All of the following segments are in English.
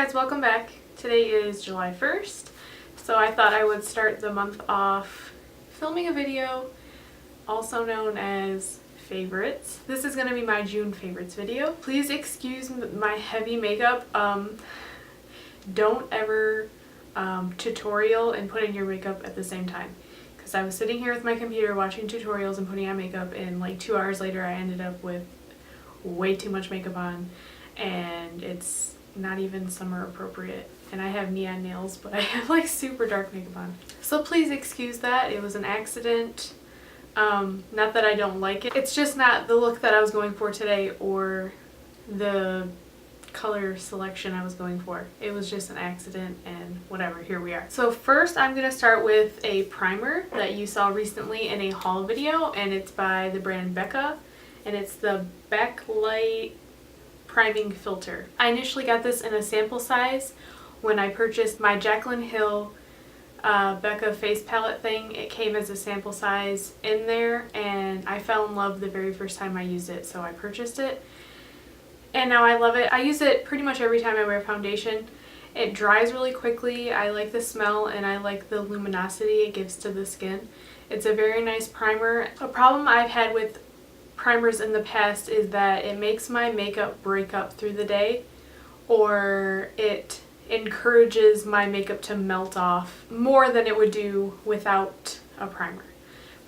guys, welcome back. Today is July 1st, so I thought I would start the month off filming a video, also known as favorites. This is going to be my June favorites video. Please excuse my heavy makeup. Don't ever tutorial and put in your makeup at the same time. Because I was sitting here with my computer watching tutorials and putting on makeup, and like 2 hours later I ended up with way too much makeup on, and it's not even summer appropriate. And I have neon nails, but I have like super dark makeup on. So please excuse that. It was an accident. Not that I don't like it. It's just not the look that I was going for today or the color selection I was going for. It was just an accident and whatever, here we are. So first I'm going to start with a primer that you saw recently in a haul video, and it's by the brand Becca, and it's the Backlight Priming Filter. I initially got this in a sample size when I purchased my Jaclyn Hill Becca face palette thing. It came as a sample size in there, and I fell in love the very first time I used it, so I purchased it. And now I love it. I use it pretty much every time I wear foundation. It dries really quickly. I like the smell and I like the luminosity it gives to the skin. It's a very nice primer. A problem I've had with primers in the past is that it makes my makeup break up through the day, or it encourages my makeup to melt off more than it would do without a primer.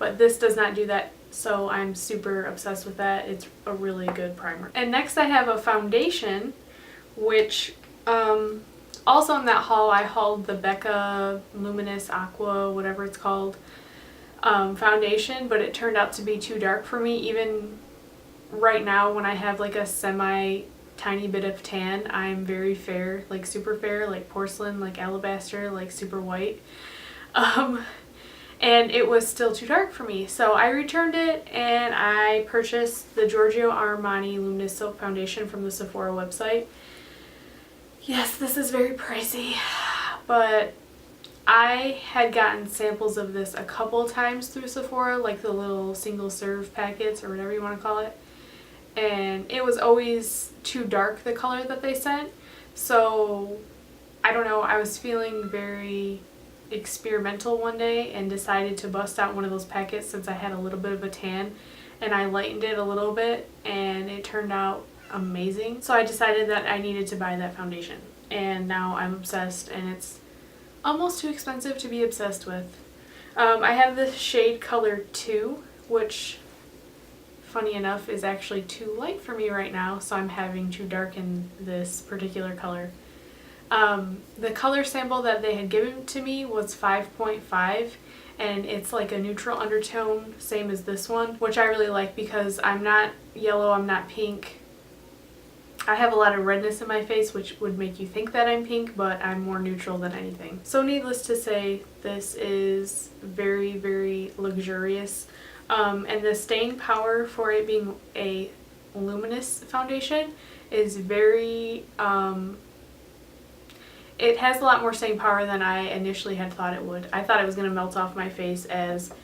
But this does not do that, so I'm super obsessed with that. It's a really good primer. And next I have a foundation, which also in that haul I hauled the Becca Luminous Aqua, whatever it's called, foundation, but it turned out to be too dark for me. Even right now when I have like a tiny bit of tan, I'm very fair, like super fair, like porcelain, like alabaster, like super white. And it was still too dark for me, so I returned it and I purchased the Giorgio Armani Luminous Silk Foundation from the Sephora website. Yes, this is very pricey, but I had gotten samples of this a couple times through Sephora, like the little single serve packets or whatever you want to call it, and it was always too dark, the color that they sent. So I don't know, I was feeling very experimental one day and decided to bust out one of those packets since I had a little bit of a tan, and I lightened it a little bit and it turned out amazing. So I decided that I needed to buy that foundation, and now I'm obsessed, and it's almost too expensive to be obsessed with. I have the shade color 2, which funny enough is actually too light for me right now, so I'm having to darken this particular color. The color sample that they had given to me was 5.5, and it's like a neutral undertone, same as this one, which I really like because I'm not yellow, I'm not pink. I have a lot of redness in my face, which would make you think that I'm pink, but I'm more neutral than anything. So needless to say, this is very, very luxurious. And the staying power for it being a luminous foundation is very, it has a lot more staying power than I initially had thought it would. I thought it was going to melt off my face, as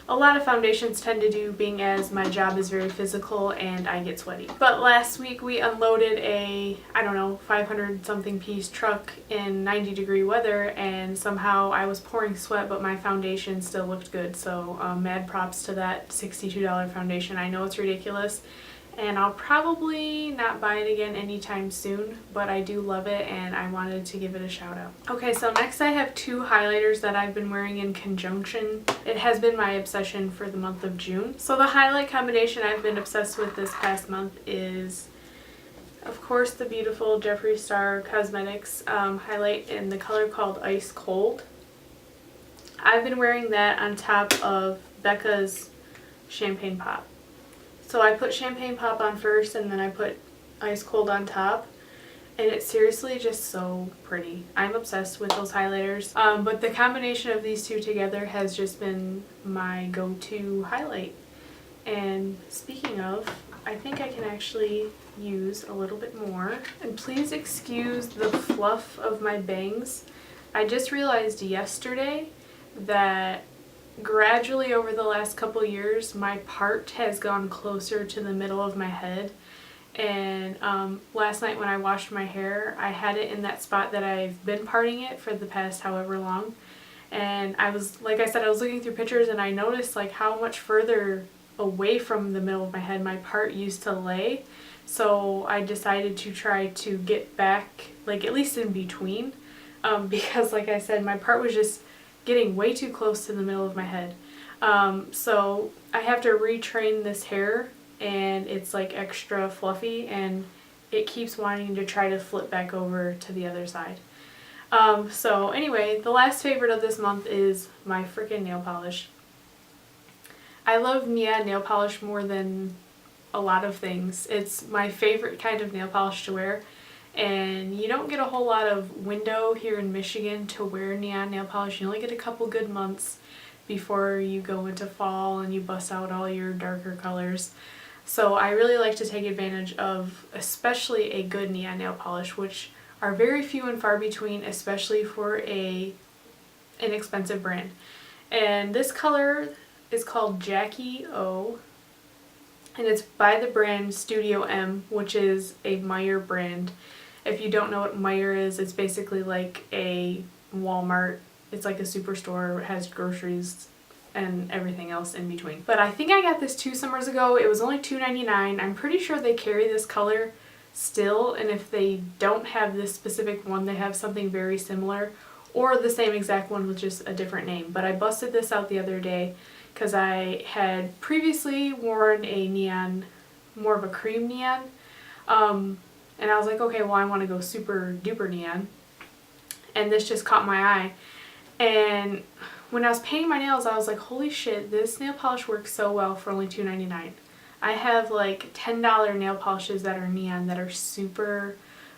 a lot of foundations tend to do, being as my job is very physical and I get sweaty. But last week we unloaded a, I don't know, 500 something piece truck in 90-degree weather, and somehow I was pouring sweat but my foundation still looked good. So mad props to that $62 foundation. I know it's ridiculous, and I'll probably not buy it again anytime soon, but I do love it and I wanted to give it a shout out. Okay, so next I have 2 highlighters that I've been wearing in conjunction. It has been my obsession for the month of June. So the highlight combination I've been obsessed with this past month is, of course, the beautiful Jeffree Star Cosmetics highlight in the color called Ice Cold. I've been wearing that on top of Becca's Champagne Pop. So I put Champagne Pop on first and then I put Ice Cold on top, and it's seriously just so pretty. I'm obsessed with those highlighters, but the combination of these two together has just been my go-to highlight. And speaking of, I think I can actually use a little bit more. And please excuse the fluff of my bangs. I just realized yesterday that gradually over the last couple years my part has gone closer to the middle of my head, And last night when I washed my hair, I had it in that spot that I've been parting it for the past however long. And I was, like I said, I was looking through pictures and I noticed like how much further away from the middle of my head my part used to lay. So I decided to try to get back, like at least in between, because like I said, my part was just getting way too close to the middle of my head. So I have to retrain this hair, and it's like extra fluffy and it keeps wanting to try to flip back over to the other side. So anyway, the last favorite of this month is my freaking nail polish. I love neon nail polish more than a lot of things. It's my favorite kind of nail polish to wear, and you don't get a whole lot of window here in Michigan to wear neon nail polish. You only get a couple good months before you go into fall and you bust out all your darker colors. So I really like to take advantage of especially a good neon nail polish, which are very few and far between, especially for a inexpensive brand. And this color is called Jackie O, and it's by the brand Studio M, which is a Meijer brand. If you don't know what Meijer is, it's basically like a Walmart. It's like a superstore. It has groceries and everything else in between. But I think I got this 2 summers ago. It was only $2.99. I'm pretty sure they carry this color still, and if they don't have this specific one, they have something very similar or the same exact one with just a different name. But I busted this out the other day because I had previously worn a neon, more of a cream neon, and I was like, okay, well, I want to go super duper neon, and this just caught my eye. And when I was painting my nails, I was like, holy shit, this nail polish works so well for only $2.99. I have like $10 nail polishes that are neon that are super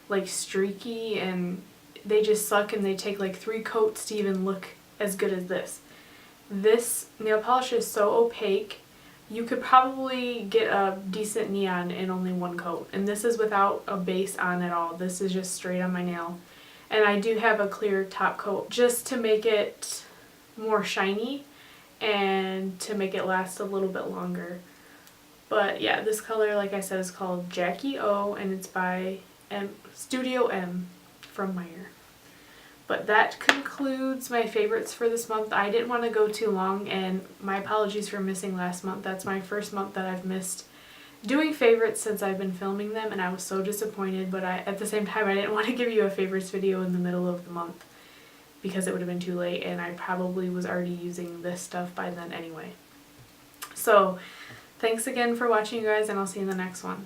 like streaky, and they just suck, and they take like 3 coats to even look as good as this. This nail polish is so opaque, you could probably get a decent neon in only 1 coat. And this is without a base on at all. This is just straight on my nail. And I do have a clear top coat just to make it more shiny and to make it last a little bit longer. But yeah, this color, like I said, is called Jackie O, and it's by Studio M from Meijer. But that concludes my favorites for this month. I didn't want to go too long, and my apologies for missing last month. That's my first month that I've missed doing favorites since I've been filming them, and I was so disappointed, but at the same time I didn't want to give you a favorites video in the middle of the month because it would have been too late, and I probably was already using this stuff by then anyway. So thanks again for watching, you guys, and I'll see you in the next one.